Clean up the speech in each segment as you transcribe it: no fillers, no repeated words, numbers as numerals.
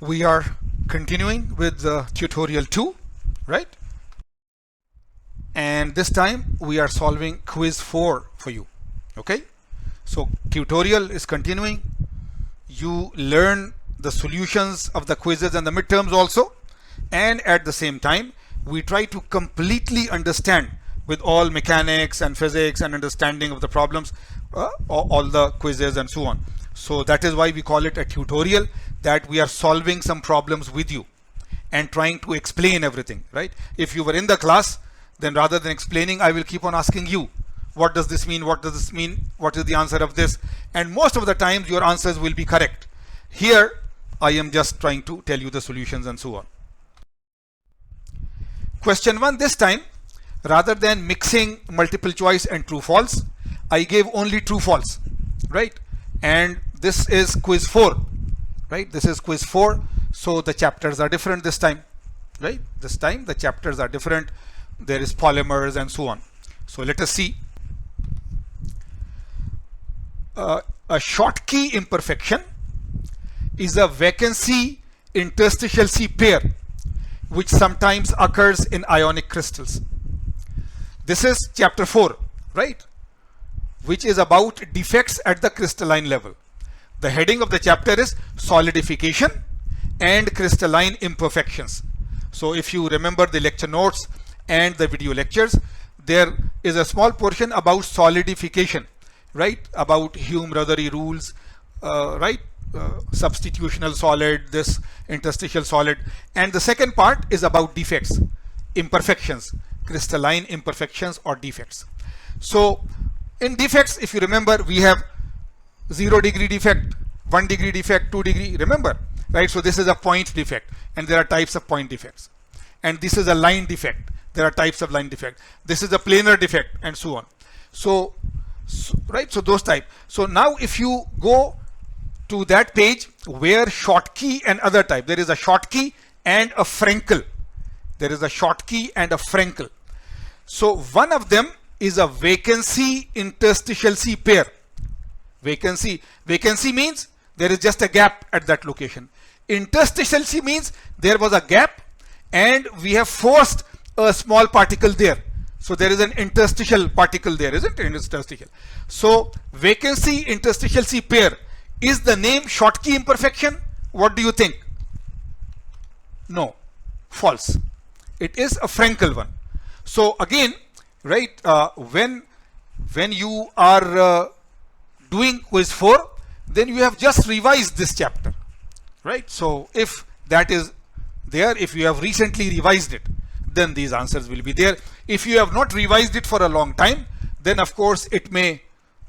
We are continuing with tutorial 2, right? And this time we are solving quiz 4 for you. Okay, so tutorial is continuing. You learn the solutions of the quizzes and the midterms also, and at the same time we try to completely understand with all mechanics and physics and understanding of the problems, all the quizzes and so on. So that is why we call it a tutorial, that we are solving some problems with you and trying to explain everything, right? If you were in the class, then rather than explaining, I will keep on asking you, what does this mean? What does this mean? What is the answer of this? And most of the times your answers will be correct. Here, I am just trying to tell you the solutions and so on. Question 1 this time, rather than mixing multiple choice and true false, I gave only true false, right? And this is quiz 4, right? This is quiz 4. So the chapters are different this time, right? This time the chapters are different. There is polymers and so on. So let us see. A Schottky imperfection is a vacancy interstitial C pair which sometimes occurs in ionic crystals. This is chapter 4, right? Which is about defects at the crystalline level. The heading of the chapter is solidification and crystalline imperfections. So if you remember the lecture notes and the video lectures, there is a small portion about solidification, right? About Hume-Rothery rules, right? Substitutional solid, this interstitial solid. And the second part is about defects, imperfections, crystalline imperfections or defects. So in defects, if you remember, we have 0 degree defect, 1 degree defect, 2 degree, remember, right? So this is a point defect, and there are types of point defects. And this is a line defect. There are types of line defect. This is a planar defect, and so on. So right, so those type. So now if you go to that page where Schottky and other type, there is a Schottky and a Frenkel. There is a Schottky and a Frenkel. So one of them is a vacancy interstitial C pair. Vacancy means there is just a gap at that location. Interstitial C means there was a gap and we have forced a small particle there. So there is an interstitial particle there, isn't it? Interstitial. So vacancy interstitial C pair. Is the name Schottky imperfection? What do you think? No, false. It is a Frenkel one. So again, right, when you are doing quiz 4, then you have just revised this chapter, right? So if that is there, if you have recently revised it, then these answers will be there. If you have not revised it for a long time, then of course it may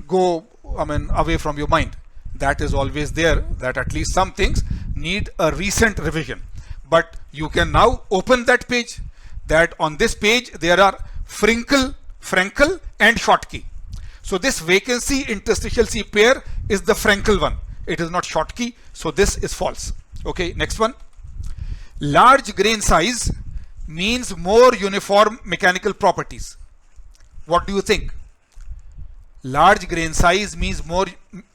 go, away from your mind. That is always there, that at least some things need a recent revision. But you can now open that page, that on this page there are Frenkel and Schottky. So this vacancy interstitial C pair is the Frenkel one. It is not Schottky, so this is false. Okay, next one. Large grain size means more uniform mechanical properties. What do you think? Large grain size means more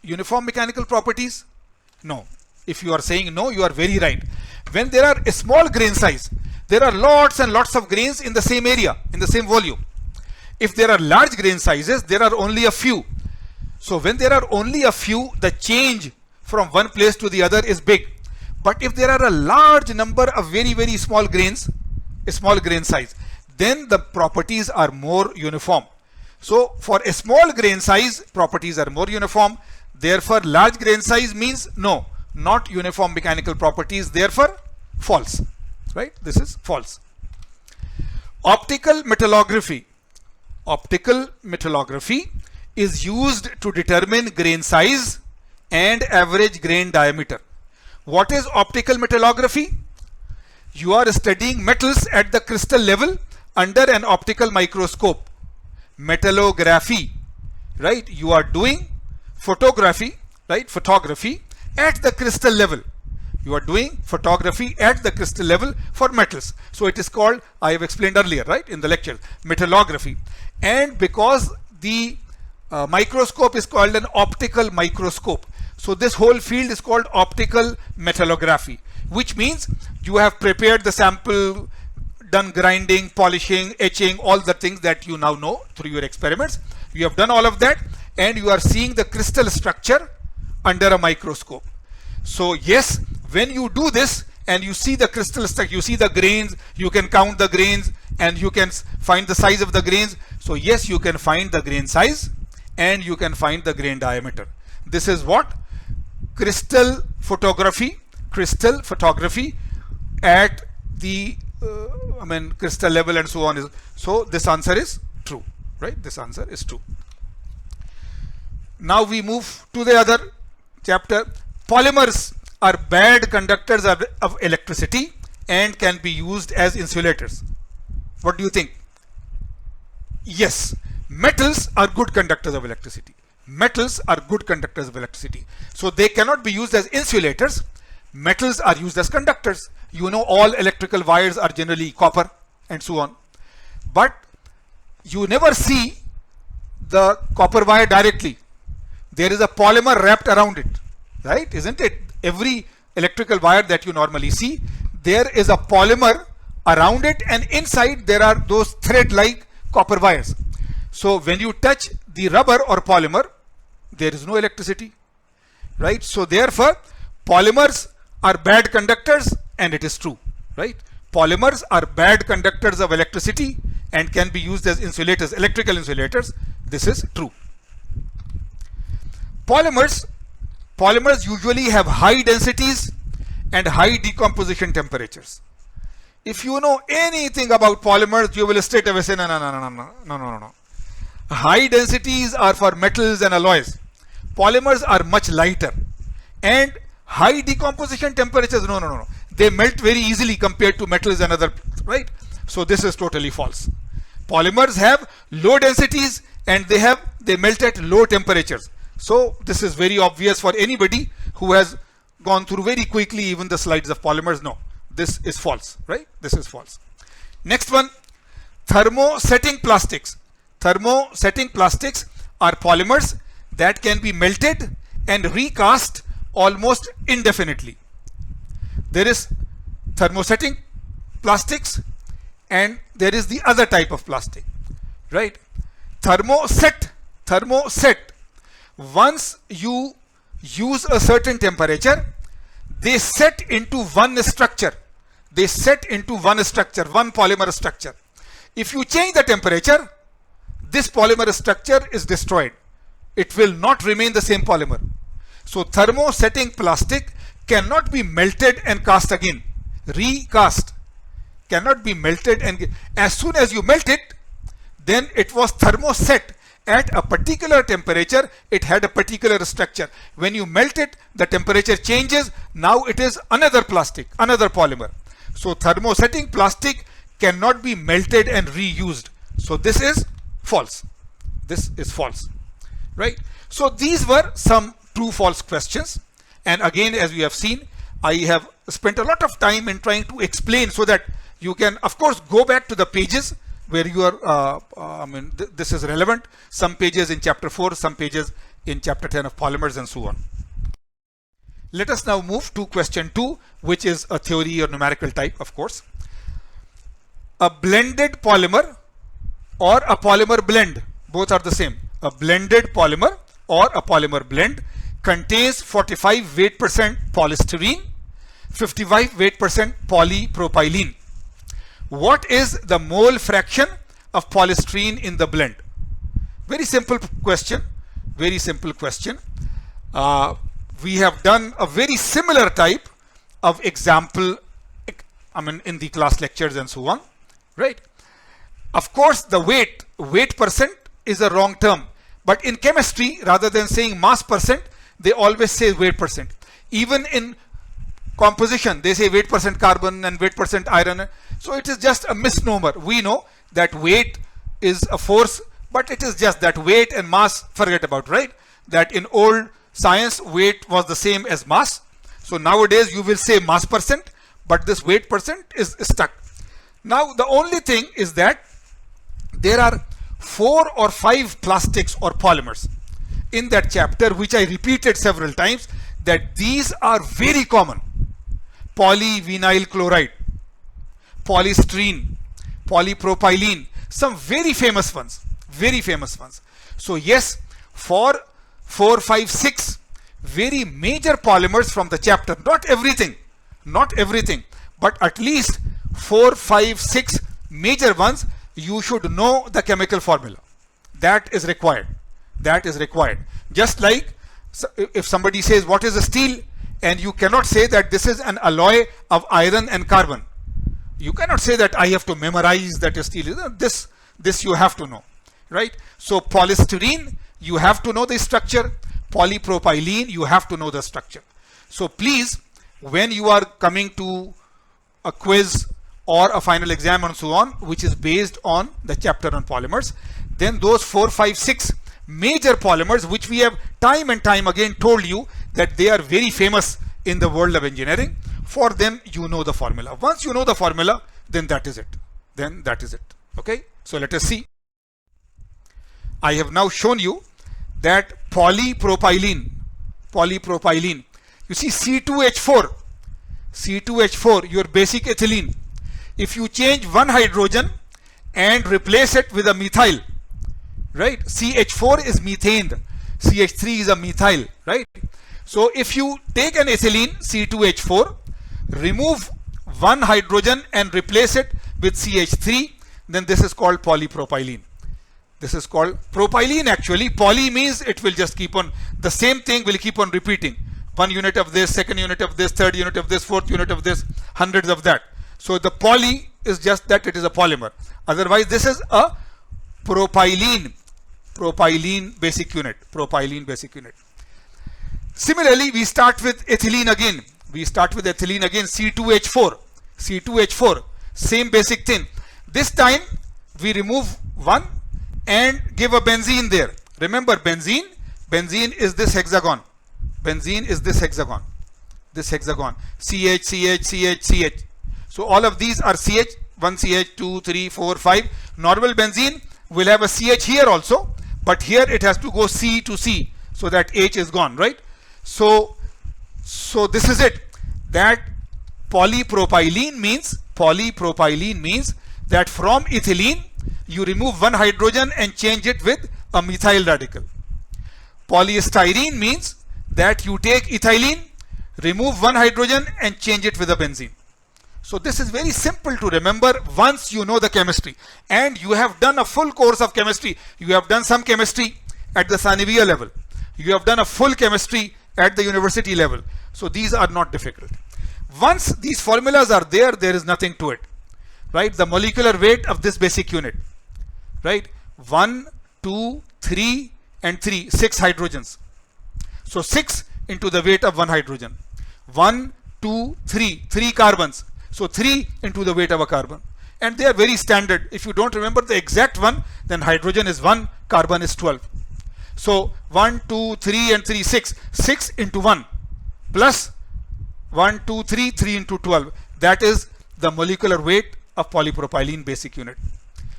uniform mechanical properties? No. If you are saying no, you are very right. When there are a small grain size, there are lots and lots of grains in the same area, in the same volume. If there are large grain sizes, there are only a few. So when there are only a few, the change from one place to the other is big. But if there are a large number of very, very small grains, a small grain size, then the properties are more uniform. So for a small grain size, properties are more uniform. Therefore, large grain size means no, not uniform mechanical properties. Therefore, false, right? This is false. Optical metallography. Optical metallography is used to determine grain size and average grain diameter. What is optical metallography? You are studying metals at the crystal level under an optical microscope. Metallography, right? You are doing photography, right? Photography at the crystal level. You are doing photography at the crystal level for metals. So it is called, I have explained earlier, right, in the lecture, metallography. And because the microscope is called an optical microscope, so this whole field is called optical metallography. which means you have prepared the sample, done grinding, polishing, etching, all the things that you now know through your experiments. You have done all of that, and you are seeing the crystal structure under a microscope. So yes, when you do this and you see the crystal structure, you see the grains, you can count the grains and you can find the size of the grains. So yes, you can find the grain size and you can find the grain diameter. This is what crystal photography at the crystal level and so on is. So this answer is true, right? This answer is true. Now we move to the other chapter. Polymers are bad conductors of electricity and can be used as insulators. What do you think? Yes, metals are good conductors of electricity. Metals are good conductors of electricity. So they cannot be used as insulators. Metals are used as conductors. You know, all electrical wires are generally copper and so on. But you never see the copper wire directly. There is a polymer wrapped around it, right? Isn't it? Every electrical wire that you normally see, there is a polymer around it, and inside there are those thread-like copper wires. So when you touch the rubber or polymer, there is no electricity, right? So therefore, polymers are bad conductors, and it is true, right? Polymers are bad conductors of electricity and can be used as insulators, electrical insulators. This is true. Polymers usually have high densities and high decomposition temperatures. If you know anything about polymers, you will straight away say, no. High densities are for metals and alloys. Polymers are much lighter. And high decomposition temperatures, no. They melt very easily compared to metals and other, right? So this is totally false. Polymers have low densities and they melt at low temperatures. So this is very obvious for anybody who has gone through very quickly even the slides of polymers. No, this is false, right? This is false. Next one, thermosetting plastics. Thermosetting plastics are polymers that can be melted and recast almost indefinitely. There is thermosetting plastics and there is the other type of plastic, right? Thermoset. Once you use a certain temperature, they set into one structure. One polymer structure. If you change the temperature, this polymer structure is destroyed. It will not remain the same polymer. So thermosetting plastic cannot be melted and cast again. Recast. Cannot be melted, and as soon as you melt it, then it was thermoset. At a particular temperature, it had a particular structure. When you melt it, the temperature changes. Now it is another plastic, another polymer. So thermosetting plastic cannot be melted and reused. So this is false. This is false, right? So these were some true-false questions. And again, as we have seen, I have spent a lot of time in trying to explain so that you can, of course, go back to the pages where you are, this is relevant. Some pages in chapter 4, some pages in chapter 10 of polymers and so on. Let us now move to question 2, which is a theory or numerical type, of course. A blended polymer or a polymer blend, both are the same. A blended polymer or a polymer blend contains 45 weight % polystyrene, 55 weight % polypropylene. What is the mole fraction of polystyrene in the blend? Very simple question. Very simple question. We have done a very similar type of example, in the class lectures and so on, right? Of course, the weight % is a wrong term. But in chemistry, rather than saying mass %, they always say weight %. Even in composition, they say weight % carbon and weight % iron. So it is just a misnomer. We know that weight is a force, but it is just that weight and mass, forget about, right? That in old science, weight was the same as mass. So nowadays you will say mass %, but this weight % is stuck. Now the only thing is that there are 4 or 5 plastics or polymers in that chapter, which I repeated several times, that these are very common. polyvinyl chloride, polystyrene, polypropylene, some very famous ones, very famous ones. So yes, for 4, 5, 6 very major polymers from the chapter, not everything, but at least 4, 5, 6 major ones, you should know the chemical formula. That is required. That is required. Just like if somebody says what is a steel, and you cannot say that this is an alloy of iron and carbon. You cannot say that I have to memorize that a steel is this you have to know, right? So polystyrene, you have to know the structure. Polypropylene, you have to know the structure. So please, when you are coming to a quiz or a final exam and so on, which is based on the chapter on polymers, then those 4, 5, 6 major polymers, which we have time and time again told you that they are very famous in the world of engineering, for them you know the formula. Once you know the formula, then that is it. Then that is it. Okay, so let us see. I have now shown you that polypropylene, you see C2H4, your basic ethylene, if you change one hydrogen and replace it with a methyl, right? CH4 is methane, CH3 is a methyl, right? So if you take an ethylene C2H4, remove one hydrogen and replace it with CH3, then this is called polypropylene. This is called propylene actually. Poly means it will just keep on, the same thing will keep on repeating. One unit of this, second unit of this, third unit of this, fourth unit of this, hundreds of that. So the poly is just that it is a polymer. Otherwise this is a propylene basic unit, Similarly, we start with ethylene again. C2H4, same basic thing. This time we remove one and give a benzene there. Remember benzene is this hexagon. This hexagon. CH. So all of these are CH, 1 CH, 2, 3, 4, 5. Normal benzene will have a CH here also, but here it has to go C to C, so that H is gone, right? So this is it. That polypropylene means that from ethylene you remove one hydrogen and change it with a methyl radical. Polystyrene means that you take ethylene, remove one hydrogen and change it with a benzene. So this is very simple to remember once you know the chemistry, and you have done a full course of chemistry. You have done some chemistry at the Sanivia level. You have done a full chemistry at the university level. So these are not difficult. Once these formulas are there, there is nothing to it, right? The molecular weight of this basic unit, right? 1, 2, 3 and 3, 6 hydrogens. So 6 into the weight of one hydrogen. 1, 2, 3, 3 carbons. So 3 into the weight of a carbon. And they are very standard. If you don't remember the exact one, then hydrogen is 1, carbon is 12. So 1, 2, 3 and 3, 6. 6 into 1 plus 1, 2, 3, 3 into 12. That is the molecular weight of polypropylene basic unit.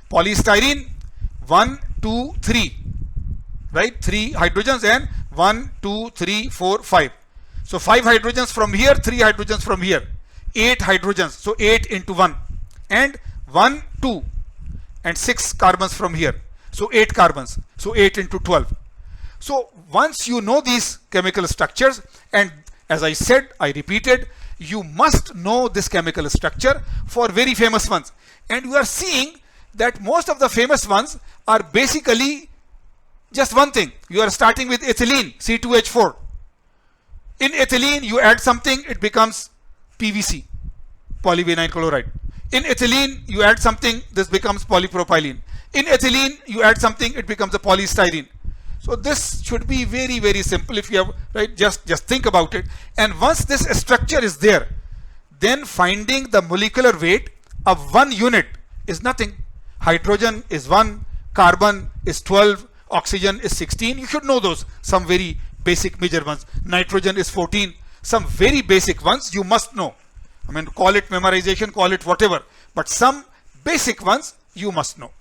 Polystyrene, 1, 2, 3. Right? 3 hydrogens and 1, 2, 3, 4, 5. So 5 hydrogens from here, 3 hydrogens from here. 8 hydrogens. So 8 into 1. And 1, 2 and 6 carbons from here. So 8 carbons. So 8 into 12. So once you know these chemical structures, and as I said, I repeated, you must know this chemical structure for very famous ones. And you are seeing that most of the famous ones are basically just one thing. You are starting with ethylene, C2H4. In ethylene, you add something, it becomes PVC, polyvinyl chloride. In ethylene, you add something, this becomes polypropylene. In ethylene, you add something, it becomes a polystyrene. So this should be very, very simple if you have, right? Just think about it. And once this structure is there, then finding the molecular weight of one unit is nothing. Hydrogen is 1, carbon is 12, oxygen is 16. You should know those, some very basic major ones. Nitrogen is 14. Some very basic ones you must know. I mean, call it memorization, call it whatever, but some basic ones you must know.